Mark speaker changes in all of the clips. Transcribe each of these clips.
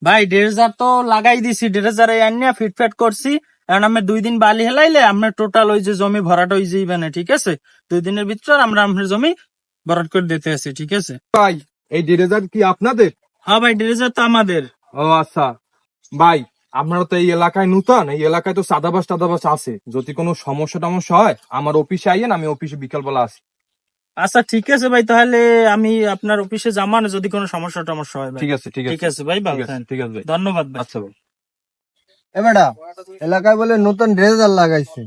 Speaker 1: ভাই 1,500 তো লাগাই দিছি, 1,500 আনিয়া ফিটফাট করছি। এখন আমি 2 দিন বালি হেলাইলে আপনার টোটাল ওই যে জমি ভরাট হয়ে যাইবে না, ঠিক আছে? 2 দিনের ভিতর আমরা আপনার জমি ভরাট করে দিতে আছি, ঠিক আছে?
Speaker 2: ভাই এই 1,500 কি আপনাদের?
Speaker 1: হ্যাঁ ভাই, 1,500 তো আমাদের।
Speaker 2: ও আচ্ছা ভাই, আপনারা তো এই এলাকায় নতুন, এই এলাকায় তো সাদাবাস টাদাবাস আছে। যদি কোনো সমস্যা টমস্যা হয় আমার অফিসে আইয়েন, আমি অফিসে বিকালবেলা আসি।
Speaker 1: আচ্ছা ঠিক আছে ভাই, তাহলে আমি আপনার অফিসে যাবো না যদি কোনো সমস্যা টমস্যা হয় ভাই।
Speaker 2: ঠিক আছে, ঠিক
Speaker 1: ঠিক
Speaker 2: আছে,
Speaker 1: আছে ভাই, ভালো
Speaker 2: ঠিক আছে,
Speaker 1: থাকেন।
Speaker 2: ঠিক আছে ভাই।
Speaker 1: ধন্যবাদ ভাই।
Speaker 2: আচ্ছা ভাই।
Speaker 3: এ বেটা, এলাকায় বলে নতুন ড্রেজার লাগাইছে।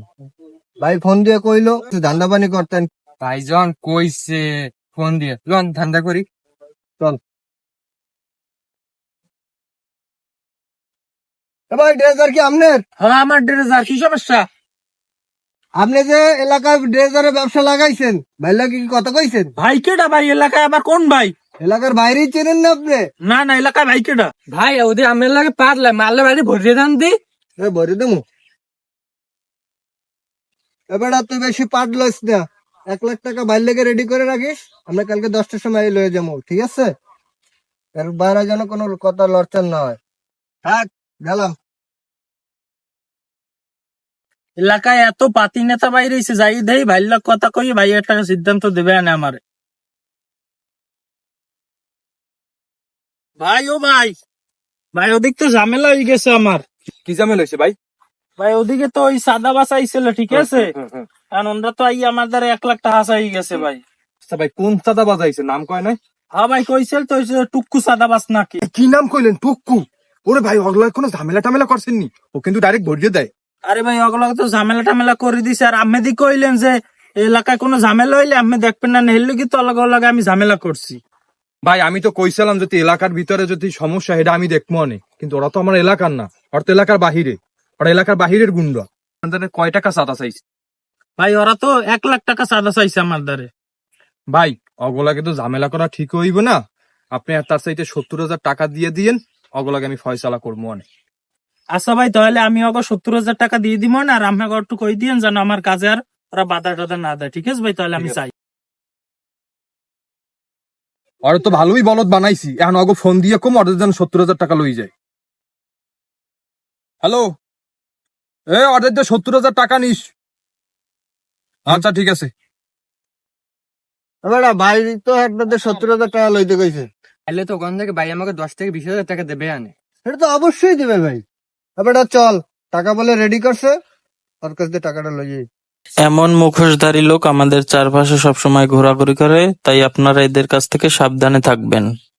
Speaker 3: ভাই ফোন দিয়ে কইলো ধান্দা পানি করতেন।
Speaker 4: ভাইজন কইছে ফোন দিয়ে লন ধান্দা করি।
Speaker 3: চল এ ভাই, ড্রেজার কি আপনার?
Speaker 4: হ্যাঁ আমার ড্রেজার, কি সমস্যা?
Speaker 3: আপনি যে এলাকায় ড্রেজারের ব্যবসা লাগাইছেন, ভাই লাগে কি কথা কইছেন?
Speaker 1: ভাই কেডা ভাই? এলাকায় আবার কোন ভাই?
Speaker 3: এলাকার বাইরেই চেনেন না আপনি?
Speaker 1: না না, এলাকায় ভাই কেডা?
Speaker 4: ভাই ওদের আমার লাগে পারলে মারলে বাড়ি ভরিয়ে দেন দি।
Speaker 3: এ ভরে দেবো। এবার তুই বেশি পাট লইস না, 1,00,000 টাকা বাইর লেগে রেডি করে রাখিস। আমরা কালকে 10টার সময় লয়ে যাবো, ঠিক আছে? এর বাইরে যেন কোনো কথা লড়চার না হয়। থাক, গেলাম।
Speaker 1: এলাকায় এত পাতি নেতা ভাই রয়েছে, যাই দেই ভাই লোক কথা কই, ভাই একটা সিদ্ধান্ত দেবে না আমার। ভাই ও ভাই, ভাই ওদিক তো ঝামেলা হয়ে গেছে আমার।
Speaker 2: কি ঝামেলা হয়েছে ভাই?
Speaker 1: ভাই ওদিকে তো ওই সাদা বাস আইছিল, ঠিক আছে? কারণ ওনরা তো আই আমার দ্বারা 1,00,000 টাকা চাই গেছে ভাই।
Speaker 2: আচ্ছা ভাই, কোন চাঁদা বাজাইছে নাম কয় নাই?
Speaker 1: হ্যাঁ ভাই কইছিল তো, ওই যে টুক্কু সাদা বাস নাকি।
Speaker 2: কি নাম কইলেন? টুক্কু? ওরে ভাই, ওগুলা কোনো ঝামেলা টামেলা করছেননি? ও কিন্তু ডাইরেক্ট ভরিয়ে দেয়।
Speaker 1: আরে ভাই ওগুলো তো ঝামেলা টামেলা করে দিছে, আর আমেদি কইলেন যে এলাকায় কোনো ঝামেলা হইলে আপনি দেখবেন না, নেহলে কি তো অলগ আমি ঝামেলা করছি।
Speaker 2: ভাই আমি তো কইছিলাম যদি এলাকার ভিতরে যদি সমস্যা এটা আমি দেখবো অনেক, কিন্তু ওরা তো আমার এলাকার না, ওরা তো এলাকার বাহিরে। ওরা এলাকার বাহিরের গুন্ডা। আপনাদের কয় টাকা চাঁদা চাইছে?
Speaker 1: ভাই ওরা তো 1,00,000 টাকা চাঁদা চাইছে আমার দ্বারে।
Speaker 2: ভাই অগলাকে তো ঝামেলা করা ঠিক হইব না। আপনি আর তার চাইতে 70,000 টাকা দিয়ে দিয়েন, অগলাকে আমি ফয়সালা করবো অনেক।
Speaker 1: আচ্ছা ভাই, তাহলে আমি ওকে 70,000 টাকা দিয়ে দিব না, আর আমাকে একটু কই দিয়েন যেন আমার কাজে আর ওরা বাধা টাধা না দেয়, ঠিক আছে ভাই? তাহলে আমি চাই।
Speaker 2: ওরা তো ভালোই বলদ বানাইছি, এখন অগ ফোন দিয়ে কম ওদের যেন 70,000 টাকা লই যায়। হ্যালো, ওদের যে 70,000 টাকা নিস। আচ্ছা ঠিক আছে।
Speaker 3: এবার ভাই তো আপনাদের 70,000 টাকা লইতে কইছে।
Speaker 4: তাহলে তো ওখান থেকে ভাই আমাকে 10 থেকে 20,000 টাকা দেবে আনে।
Speaker 3: এটা তো অবশ্যই দেবে ভাই। এবার চল, টাকা বলে রেডি করছে, ওর কাছ দিয়ে টাকাটা লই যাই।
Speaker 1: এমন মুখোশধারী লোক আমাদের চারপাশে সবসময় ঘোরাঘুরি করে, তাই আপনারা এদের কাছ থেকে সাবধানে থাকবেন।